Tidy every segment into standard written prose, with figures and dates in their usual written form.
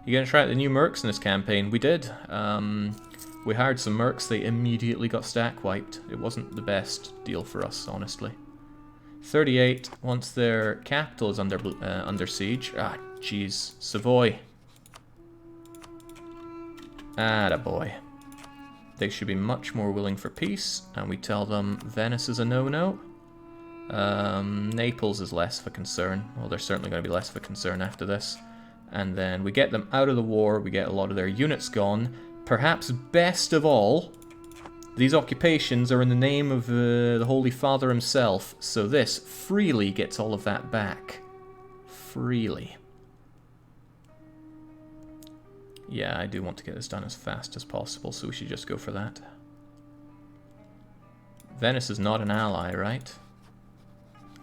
You gonna try out the new mercs in this campaign? We did. We hired some mercs, they immediately got stack wiped. It wasn't the best deal for us, honestly. 38, once their capital is under siege. Ah, jeez. Savoy. Attaboy. They should be much more willing for peace, and we tell them Venice is a no-no. Naples is less of a concern. Well, they're certainly going to be less of a concern after this. And then we get them out of the war, we get a lot of their units gone. Perhaps best of all, these occupations are in the name of the Holy Father himself, so this freely gets all of that back. Freely. Yeah, I do want to get this done as fast as possible, so we should just go for that. Venice is not an ally, right?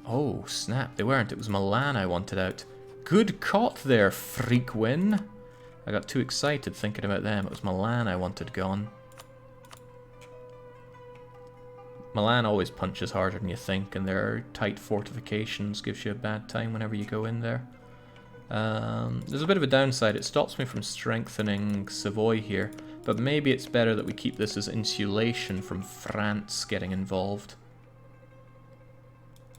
Oh, snap, they weren't. It was Milan I wanted out. Good caught there, Freakwin. I got too excited thinking about them. It was Milan I wanted gone. Milan always punches harder than you think, and their tight fortifications gives you a bad time whenever you go in there. There's a bit of a downside. It stops me from strengthening Savoy here, but maybe it's better that we keep this as insulation from France getting involved.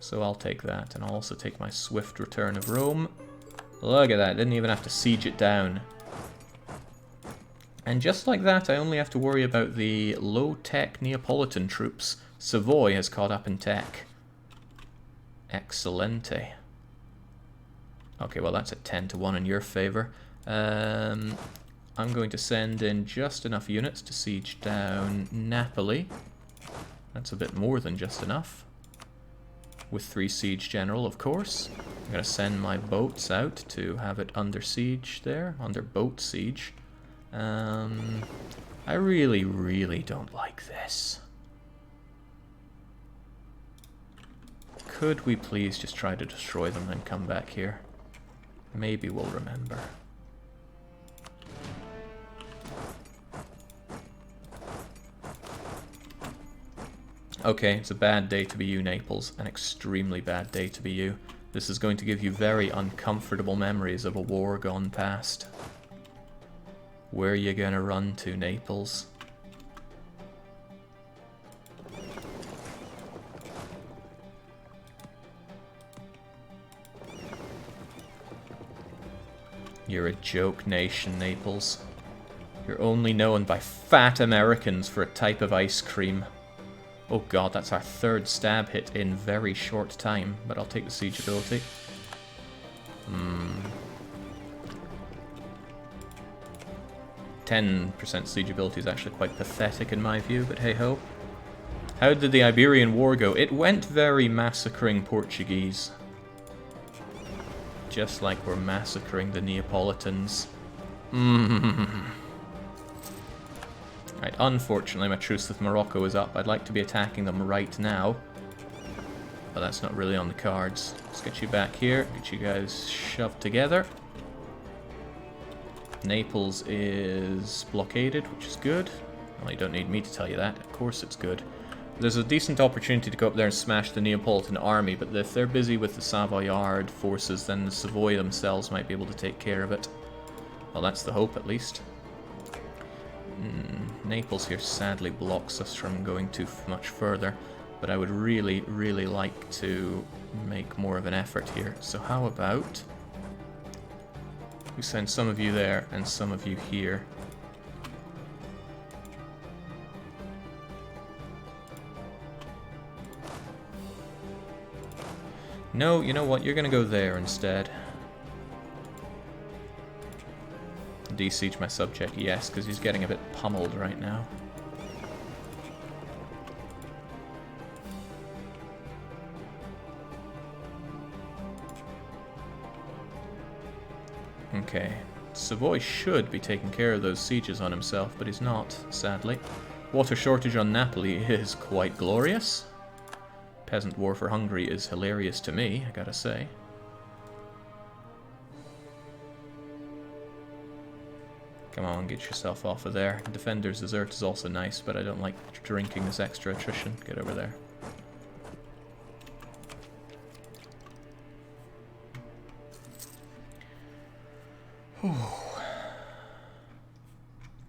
So I'll take that, and I'll also take my swift return of Rome. Look at that, didn't even have to siege it down. And just like that, I only have to worry about the low-tech Neapolitan troops. Savoy has caught up in tech. Excellente. Okay, well that's a 10-1 in your favor. I'm going to send in just enough units to siege down Napoli. That's a bit more than just enough. With 3 siege general, of course. I'm going to send my boats out to have it under siege there, under boat siege. I really, really don't like this. Could we please just try to destroy them and come back here? Maybe we'll remember. Okay, it's a bad day to be you, Naples. An extremely bad day to be you. This is going to give you very uncomfortable memories of a war gone past. Where are you gonna run to, Naples? You're a joke nation, Naples. You're only known by fat Americans for a type of ice cream. Oh god, that's our 3rd stab hit in very short time, but I'll take the siege ability. 10% siege ability is actually quite pathetic in my view, but hey-ho. How did the Iberian War go? It went very massacring Portuguese. Just like we're massacring the Neapolitans. Right, unfortunately my truce with Morocco is up. I'd like to be attacking them right now, but that's not really on the cards. Let's get you back here, get you guys shoved together. Naples is blockaded, which is good. Well, you don't need me to tell you that. Of course it's good. There's a decent opportunity to go up there and smash the Neapolitan army, but if they're busy with the Savoyard forces, then the Savoy themselves might be able to take care of it. Well, that's the hope, at least. Naples here sadly blocks us from going too much further, but I would really, really like to make more of an effort here. So how about we send some of you there and some of you here. No, you know what? You're gonna go there instead. De-siege my subject, yes, because he's getting a bit pummeled right now. Okay, Savoy should be taking care of those sieges on himself, but he's not, sadly. Water shortage on Napoli is quite glorious. Peasant war for Hungary is hilarious to me, I gotta say. Come on, get yourself off of there. Defender's Desert is also nice, but I don't like drinking this extra attrition. Get over there.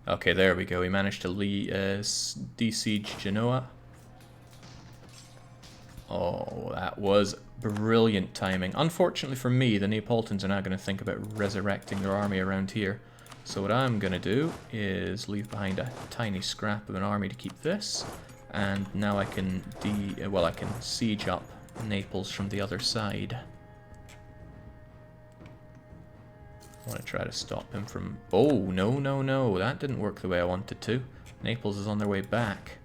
Okay, there we go. We managed to de-siege Genoa. Oh, that was brilliant timing. Unfortunately for me, the Neapolitans are now going to think about resurrecting their army around here. So what I'm going to do is leave behind a tiny scrap of an army to keep this. And now I can I can siege up Naples from the other side. I want to try to stop him from... Oh, no, no, no. That didn't work the way I wanted to. Naples is on their way back.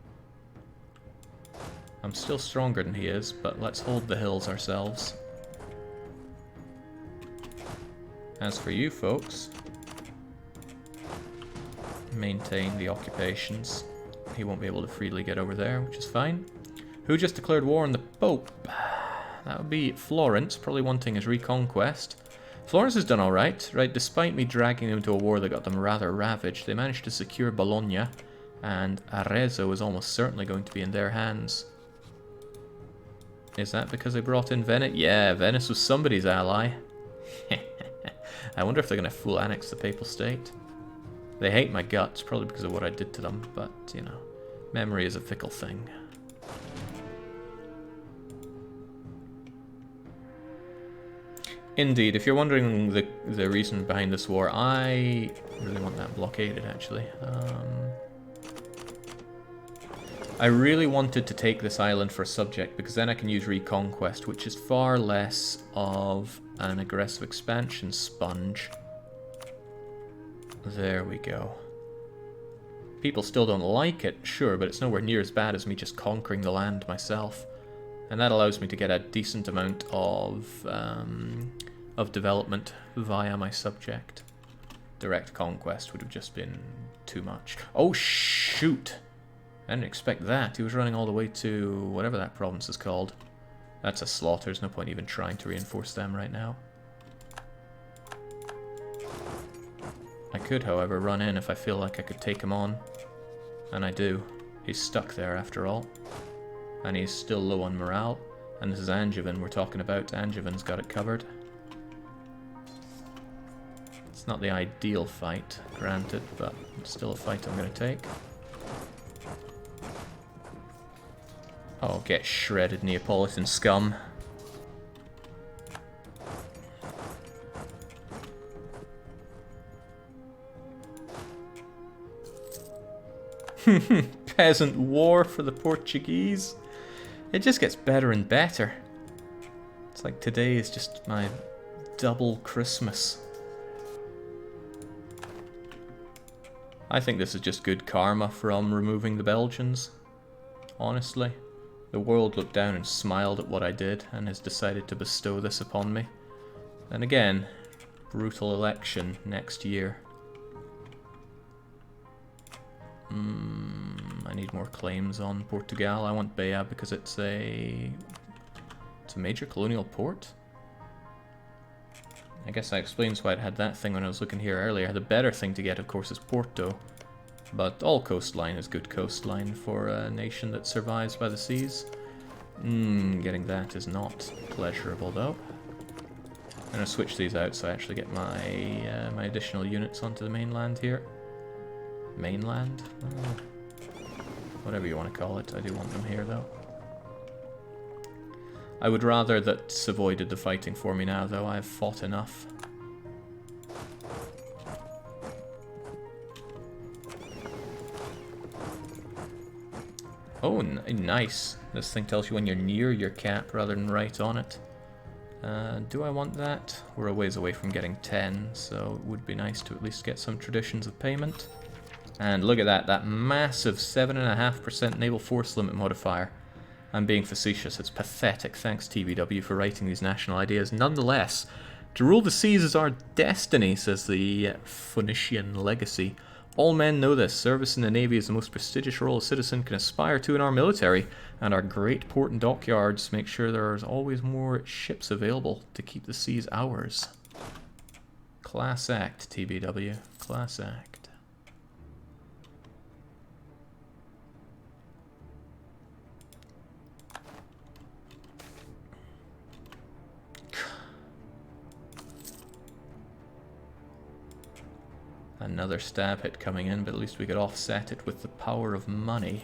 I'm still stronger than he is, but let's hold the hills ourselves. As for you folks, maintain the occupations. He won't be able to freely get over there, which is fine. Who just declared war on the Pope? That would be Florence, probably wanting his reconquest. Florence has done alright, right? Despite me dragging them to a war that got them rather ravaged, they managed to secure Bologna, and Arezzo is almost certainly going to be in their hands. Is that because they brought in Venice? Yeah, Venice was somebody's ally. I wonder if they're going to full annex the Papal State. They hate my guts, probably because of what I did to them, but, you know, memory is a fickle thing. Indeed, if you're wondering the reason behind this war, I really want that blockaded, actually. I really wanted to take this island for a subject, because then I can use Reconquest, which is far less of an aggressive expansion sponge. There we go. People still don't like it, sure, but it's nowhere near as bad as me just conquering the land myself. And that allows me to get a decent amount of development via my subject. Direct conquest would have just been too much. Oh, shoot! I didn't expect that. He was running all the way to whatever that province is called. That's a slaughter. There's no point even trying to reinforce them right now. I could, however, run in if I feel like I could take him on. And I do. He's stuck there after all. And he's still low on morale. And this is Angevin we're talking about. Angevin's got it covered. It's not the ideal fight, granted, but it's still a fight I'm going to take. Oh, get shredded, Neapolitan scum. Peasant war for the Portuguese. It just gets better and better. It's like today is just my double Christmas. I think this is just good karma from removing the Belgians. Honestly. The world looked down and smiled at what I did and has decided to bestow this upon me. And again, brutal election next year. I need more claims on Portugal. I want Beja because it's a major colonial port. I guess that explains why it had that thing when I was looking here earlier. The better thing to get, of course, is Porto. But all coastline is good coastline for a nation that survives by the seas. Getting that is not pleasurable, though. I'm going to switch these out so I actually get my my additional units onto the mainland here. Mainland? Whatever you want to call it. I do want them here, though. I would rather that Savoy did the fighting for me now, though. I've fought enough. Oh, nice. This thing tells you when you're near your cap rather than right on it. Do I want that? We're a ways away from getting 10, so it would be nice to at least get some traditions of payment. And look at that massive 7.5% naval force limit modifier. I'm being facetious, it's pathetic. Thanks TBW for writing these national ideas. Nonetheless, to rule the seas is our destiny, says the Phoenician legacy. All men know this. Service in the Navy is the most prestigious role a citizen can aspire to in our military, and our great port and dockyards make sure there is always more ships available to keep the seas ours. Class act, TBW. Class act. Another stab hit coming in, but at least we could offset it with the power of money.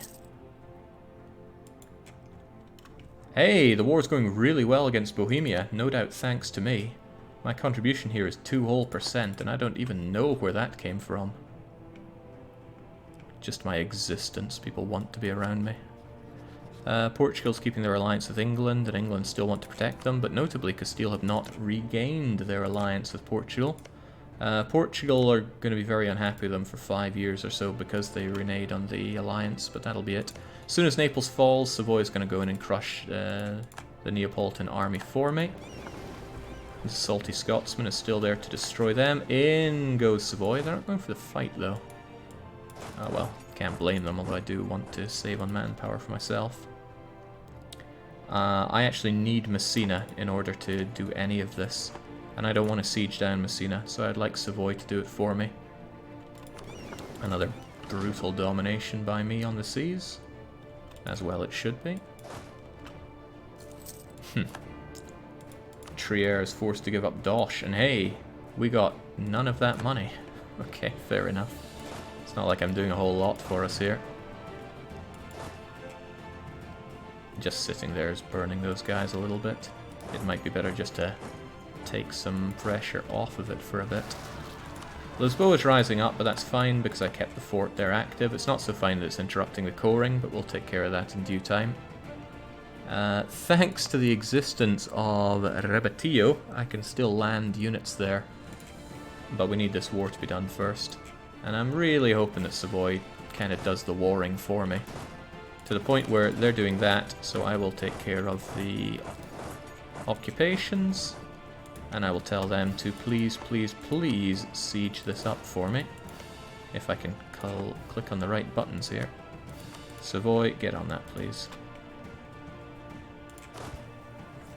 Hey, the war's going really well against Bohemia, no doubt thanks to me. My contribution here is 2%, and I don't even know where that came from. Just my existence. People want to be around me. Portugal's keeping their alliance with England, and England still want to protect them, but notably Castile have not regained their alliance with Portugal. Portugal are going to be very unhappy with them for 5 years or so because they reneged on the alliance, but that'll be it. As soon as Naples falls, Savoy is going to go in and crush the Neapolitan army for me. The salty Scotsman is still there to destroy them. In goes Savoy. They're not going for the fight though. Oh well, can't blame them, although I do want to save on manpower for myself. I actually need Messina in order to do any of this. And I don't want to siege down Messina, so I'd like Savoy to do it for me. Another brutal domination by me on the seas. As well it should be. Trier is forced to give up Dosh, and hey, we got none of that money. Okay, fair enough. It's not like I'm doing a whole lot for us here. Just sitting there is burning those guys a little bit. It might be better just to take some pressure off of it for a bit. Lisboa is rising up, but that's fine because I kept the fort there active. It's not so fine that it's interrupting the coring, but we'll take care of that in due time. Thanks to the existence of Rebetillo, I can still land units there. But we need this war to be done first. And I'm really hoping that Savoy kind of does the warring for me. To the point where they're doing that, so I will take care of the occupations. And I will tell them to please, please, please siege this up for me. If I can click on the right buttons here. Savoy, get on that, please.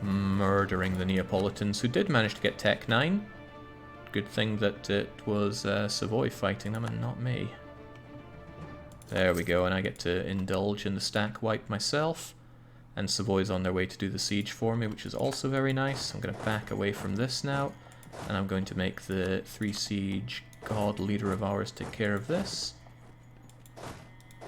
Murdering the Neapolitans, who did manage to get Tech 9. Good thing that it was Savoy fighting them and not me. There we go, and I get to indulge in the stack wipe myself. And Savoy's on their way to do the siege for me, which is also very nice. I'm going to back away from this now. And I'm going to make the 3 siege god leader of ours take care of this.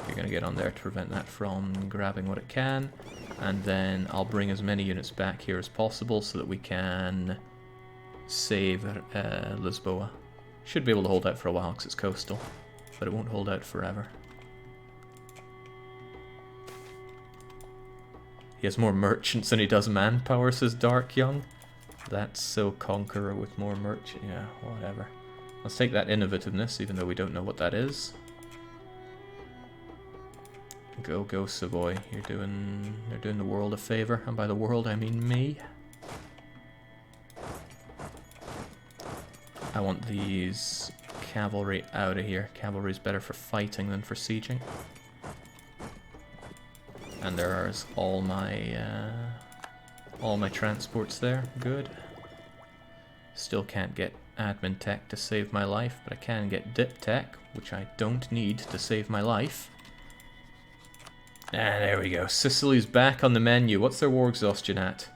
You're going to get on there to prevent that from grabbing what it can. And then I'll bring as many units back here as possible so that we can save Lisboa. Should be able to hold out for a while because it's coastal, but it won't hold out forever. He has more merchants than he does manpower, says Dark Young. That's so Conqueror with more merchant. Yeah, whatever. Let's take that innovativeness, even though we don't know what that is. Go, Savoy. They're doing the world a favor, and by the world I mean me. I want these cavalry out of here. Cavalry's better for fighting than for sieging. And there's all my transports there. Good. Still can't get admin tech to save my life, but I can get dip tech, which I don't need to save my life. Ah, there we go. Sicily's back on the menu. What's their war exhaustion at?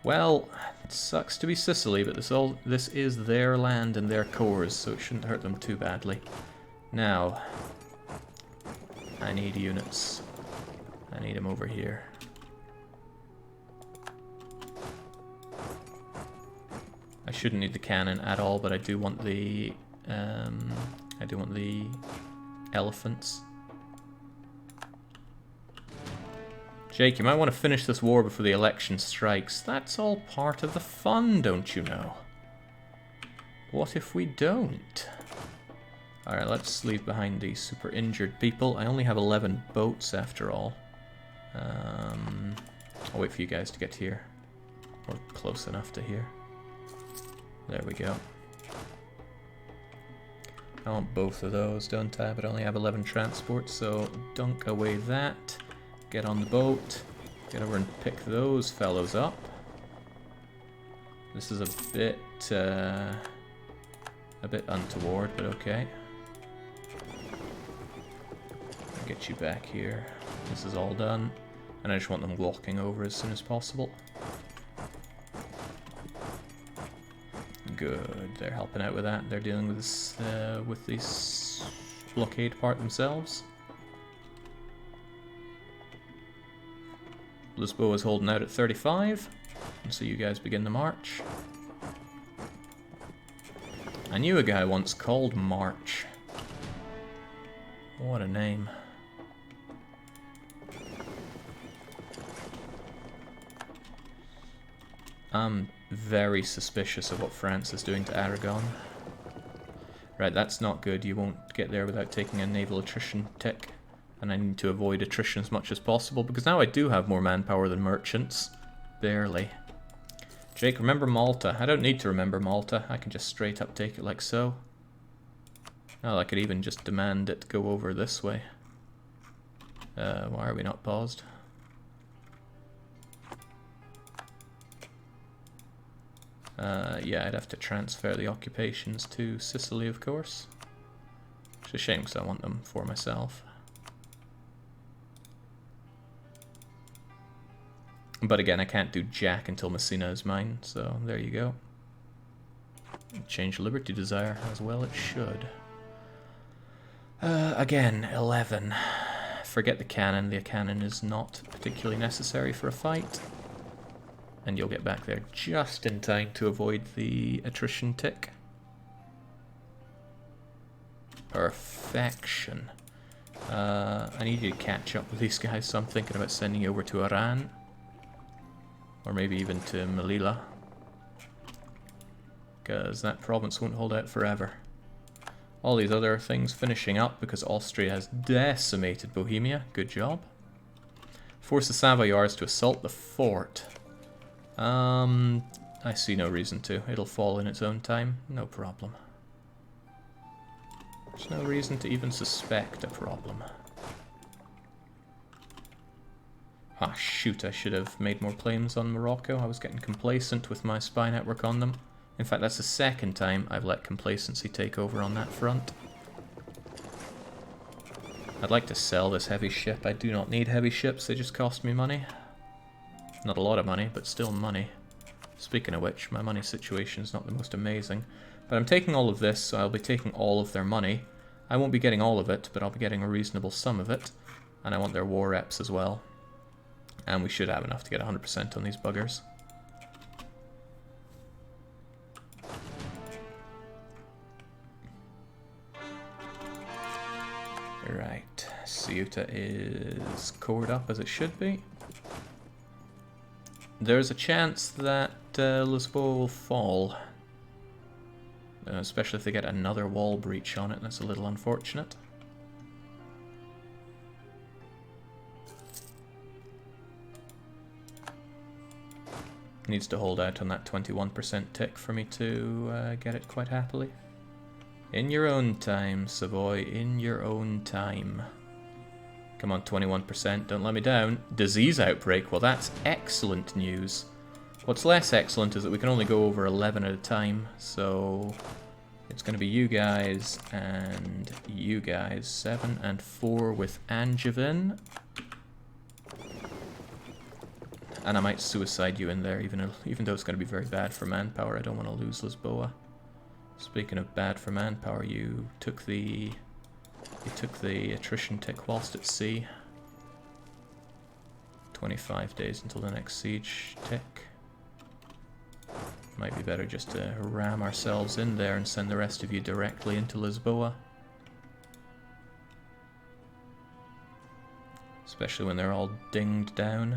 Well, it sucks to be Sicily, but this is their land and their cores, so it shouldn't hurt them too badly. Now, I need units. I need them over here. I shouldn't need the cannon at all, but I do want the elephants. Jake, you might want to finish this war before the election strikes. That's all part of the fun, don't you know? What if we don't? Alright, let's leave behind these super injured people. I only have 11 boats after all. I'll wait for you guys to get here. Or close enough to here. There we go. I want both of those, don't I? But I only have 11 transports, so dunk away that. Get on the boat. Get over and pick those fellows up. This is a bit untoward, but okay. I'll get you back here. This is all done. And I just want them walking over as soon as possible. Good, they're helping out with that. They're dealing with this blockade part themselves. Lisboa is holding out at 35, and so you guys begin the march. I knew a guy once called March. What a name. I'm very suspicious of what France is doing to Aragon. Right, that's not good. You won't get there without taking a naval attrition tick. And I need to avoid attrition as much as possible, because now I do have more manpower than merchants. Barely. Jake, remember Malta. I don't need to remember Malta. I can just straight up take it like so. Oh, I could even just demand it go over this way. Why are we not paused? Yeah, I'd have to transfer the occupations to Sicily, of course. It's a shame because I want them for myself. But again, I can't do jack until Messina is mine, so there you go. Change Liberty Desire as well, it should. Again, 11. Forget the cannon. The cannon is not particularly necessary for a fight. And you'll get back there just in time to avoid the attrition tick. Perfection. I need you to catch up with these guys, so I'm thinking about sending you over to Iran. Or maybe even to Melilla. Because that province won't hold out forever. All these other things finishing up because Austria has decimated Bohemia. Good job. Force the Savoyards to assault the fort. I see no reason to. It'll fall in its own time. No problem. There's no reason to even suspect a problem. Ah, shoot, I should have made more claims on Morocco. I was getting complacent with my spy network on them. In fact, that's the second time I've let complacency take over on that front. I'd like to sell this heavy ship. I do not need heavy ships, they just cost me money. Not a lot of money, but still money. Speaking of which, my money situation is not the most amazing. But I'm taking all of this, so I'll be taking all of their money. I won't be getting all of it, but I'll be getting a reasonable sum of it. And I want their war reps as well. And we should have enough to get 100% on these buggers. Right, Ceuta is cored up as it should be. There's a chance that Lisboa will fall. Especially if they get another wall breach on it, that's a little unfortunate. Needs to hold out on that 21% tick for me to get it quite happily. In your own time, Savoy, in your own time. Come on, 21%, don't let me down. Disease outbreak, well that's excellent news. What's less excellent is that we can only go over 11 at a time, so it's going to be you guys and you guys. 7 and 4 with Angevin. And I might suicide you in there, even though it's going to be very bad for manpower. I don't want to lose Lisboa. Speaking of bad for manpower, you took the attrition tick whilst at sea. 25 days until the next siege tick. Might be better just to ram ourselves in there and send the rest of you directly into Lisboa. Especially when they're all dinged down.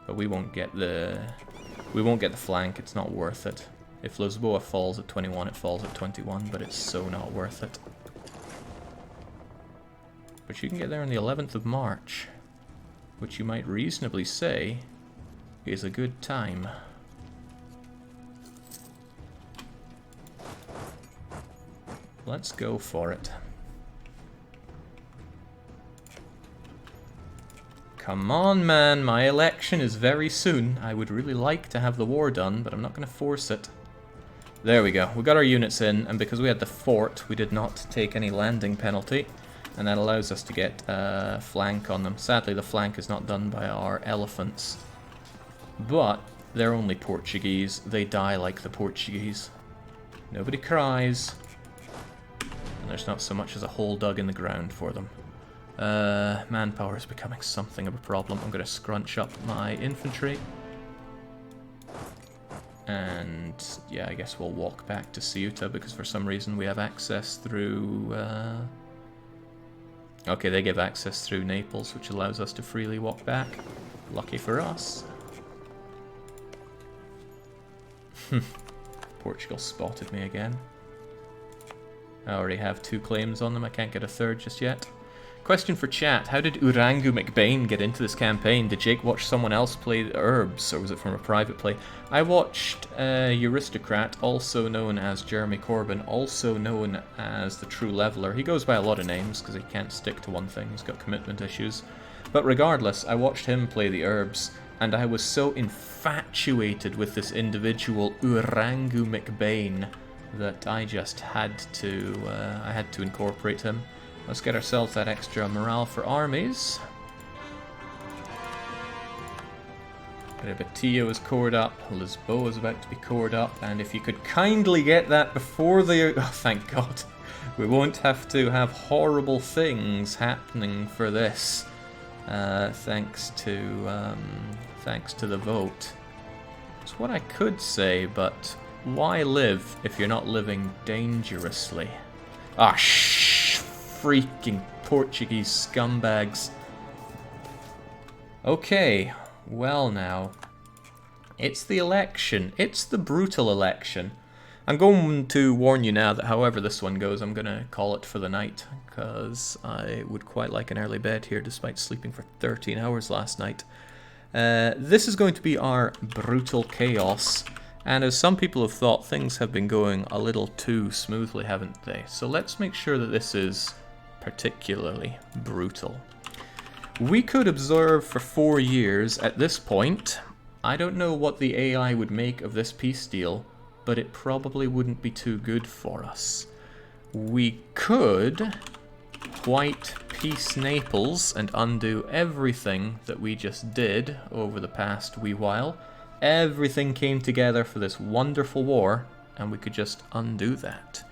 But we won't get the flank, it's not worth it. If Lisboa falls at 21, it falls at 21, but it's so not worth it. But you can get there on the 11th of March, which you might reasonably say is a good time. Let's go for it. Come on, man, my election is very soon. I would really like to have the war done, but I'm not going to force it. There we go. We got our units in, and because we had the fort, we did not take any landing penalty, and that allows us to get a flank on them. Sadly, the flank is not done by our elephants, but they're only Portuguese. They die like the Portuguese. Nobody cries. And there's not so much as a hole dug in the ground for them. Manpower is becoming something of a problem. I'm going to scrunch up my infantry. And yeah, I guess we'll walk back to Ceuta because for some reason we have access through... Okay, they give access through Naples, which allows us to freely walk back. Lucky for us. Portugal spotted me again. I already have 2 claims on them. I can't get a third just yet. Question for chat. How did Urangu McBain get into this campaign? Did Jake watch someone else play the Herbs, or was it from a private play? I watched Euristocrat, also known as Jeremy Corbyn, also known as the True Leveler. He goes by a lot of names because he can't stick to one thing. He's got commitment issues. But regardless, I watched him play the Herbs, and I was so infatuated with this individual, Urangu McBain, that I just had to, incorporate him. Let's get ourselves that extra morale for armies. Batillo is cored up, Lisboa is about to be cored up, and if you could kindly get that before the... Oh, thank God. We won't have to have horrible things happening for this. Thanks to the vote. It's what I could say, but why live if you're not living dangerously? Ah, freaking Portuguese scumbags. Okay, well now. It's the election. It's the brutal election. I'm going to warn you now that however this one goes, I'm going to call it for the night, because I would quite like an early bed here despite sleeping for 13 hours last night. This is going to be our brutal chaos, and as some people have thought, things have been going a little too smoothly, haven't they? So let's make sure that this is particularly brutal. We could observe for 4 years at this point. I don't know what the AI would make of this peace deal, but it probably wouldn't be too good for us. We could white peace Naples and undo everything that we just did over the past wee while. Everything came together for this wonderful war, and we could just undo that.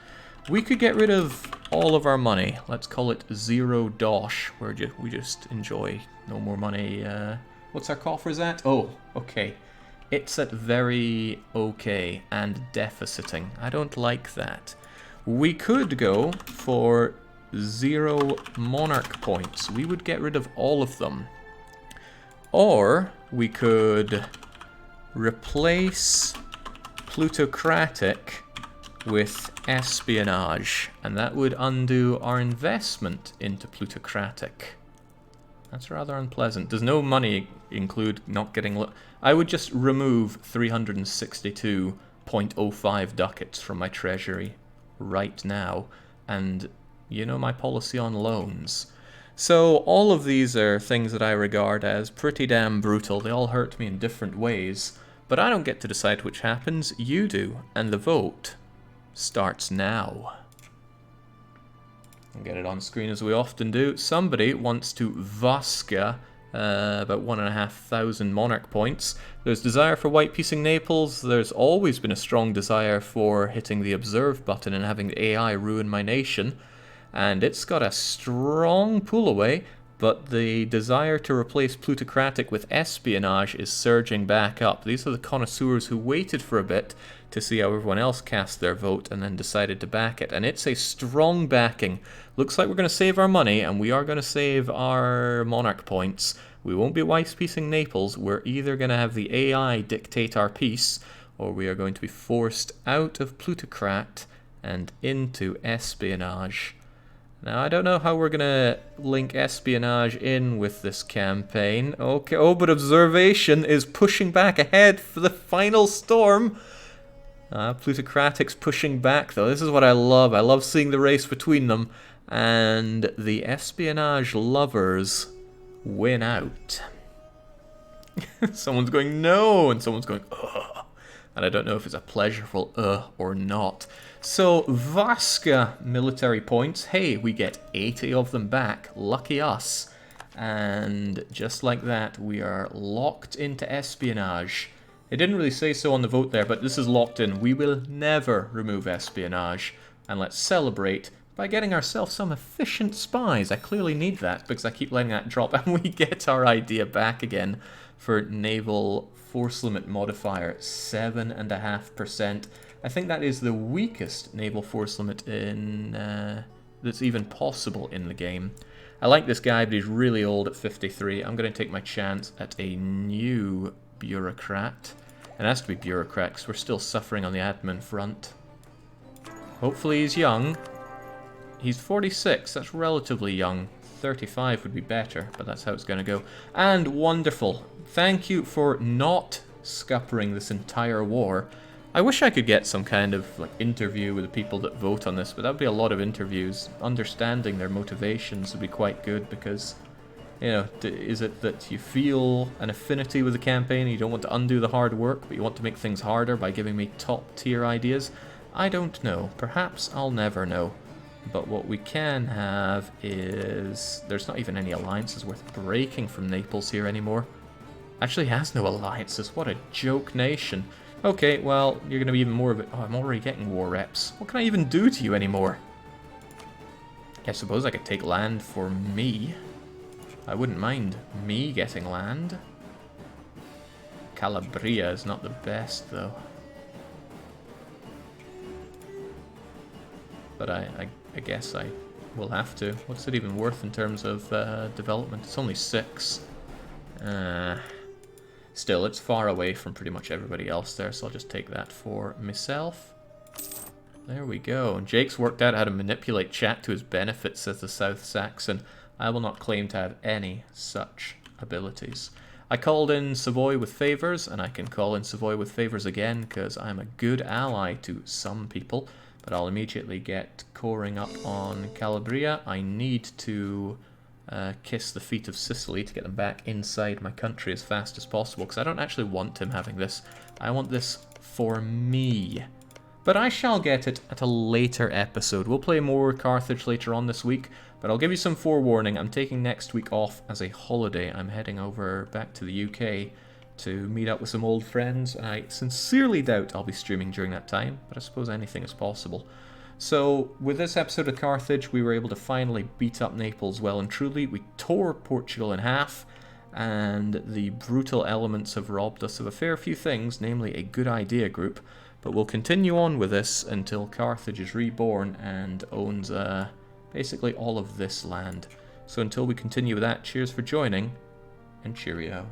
We could get rid of all of our money. Let's call it zero dosh, where we just enjoy no more money. What's our coffers at? Oh, okay. It's at very okay and deficiting. I don't like that. We could go for 0 monarch points. We would get rid of all of them. Or we could replace plutocratic with espionage, and that would undo our investment into plutocratic. That's rather unpleasant. Does no money include not getting... I would just remove 362.05 ducats from my treasury right now, and you know my policy on loans. So all of these are things that I regard as pretty damn brutal. They all hurt me in different ways, but I don't get to decide which happens. You do, and the vote starts now. I'll get it on screen as we often do. Somebody wants to Vasca about 1,500 monarch points. There's desire for white piecing Naples. There's always been a strong desire for hitting the observe button and having the AI ruin my nation. And it's got a strong pull away, but the desire to replace plutocratic with espionage is surging back up. These are the connoisseurs who waited for a bit to see how everyone else cast their vote and then decided to back it. And it's a strong backing. Looks like we're going to save our money, and we are going to save our monarch points. We won't be white piecing Naples. We're either going to have the AI dictate our peace, or we are going to be forced out of plutocrat and into espionage. Now, I don't know how we're going to link espionage in with this campaign. Okay, oh, but observation is pushing back ahead for the final storm. Plutocratic's pushing back, though. This is what I love. I love seeing the race between them. And the espionage lovers win out. Someone's going, no, and someone's going, ugh. And I don't know if it's a pleasurable or not. So, Vasca military points. Hey, we get 80 of them back. Lucky us. And just like that, we are locked into espionage. It didn't really say so on the vote there, but this is locked in. We will never remove espionage. And let's celebrate by getting ourselves some efficient spies. I clearly need that because I keep letting that drop. And we get our idea back again for naval force limit modifier, 7.5%. I think that is the weakest naval force limit in that's even possible in the game. I like this guy, but he's really old at 53. I'm going to take my chance at a new bureaucrat. It has to be bureaucrat because we're still suffering on the admin front. Hopefully he's young. He's 46, that's relatively young. 35 would be better, but that's how it's going to go. And wonderful. Thank you for not scuppering this entire war. I wish I could get some kind of like interview with the people that vote on this, but that would be a lot of interviews. Understanding their motivations would be quite good because, you know, is it that you feel an affinity with the campaign and you don't want to undo the hard work, but you want to make things harder by giving me top-tier ideas? I don't know. Perhaps I'll never know. But what we can have is... there's not even any alliances worth breaking from Naples here anymore. Actually has no alliances. What a joke nation. Okay, well, you're going to be even more of it. Oh, I'm already getting war reps. What can I even do to you anymore? I suppose I could take land for me. I wouldn't mind me getting land. Calabria is not the best, though. But I guess I will have to. What's it even worth in terms of development? It's only 6. Still, it's far away from pretty much everybody else there, so I'll just take that for myself. There we go. And Jake's worked out how to manipulate chat to his benefit, says the South Saxon. I will not claim to have any such abilities. I called in Savoy with favors, and I can call in Savoy with favors again, because I'm a good ally to some people. But I'll immediately get coring up on Calabria. I need to kiss the feet of Sicily to get them back inside my country as fast as possible, because I don't actually want him having this. I want this for me. But I shall get it at a later episode. We'll play more Carthage later on this week, but I'll give you some forewarning. I'm taking next week off as a holiday. I'm heading over back to the UK to meet up with some old friends, and I sincerely doubt I'll be streaming during that time, but I suppose anything is possible. So, with this episode of Carthage, we were able to finally beat up Naples well and truly. We tore Portugal in half, and the brutal elements have robbed us of a fair few things, namely a good idea group, but we'll continue on with this until Carthage is reborn and owns basically all of this land. So until we continue with that, cheers for joining, and cheerio.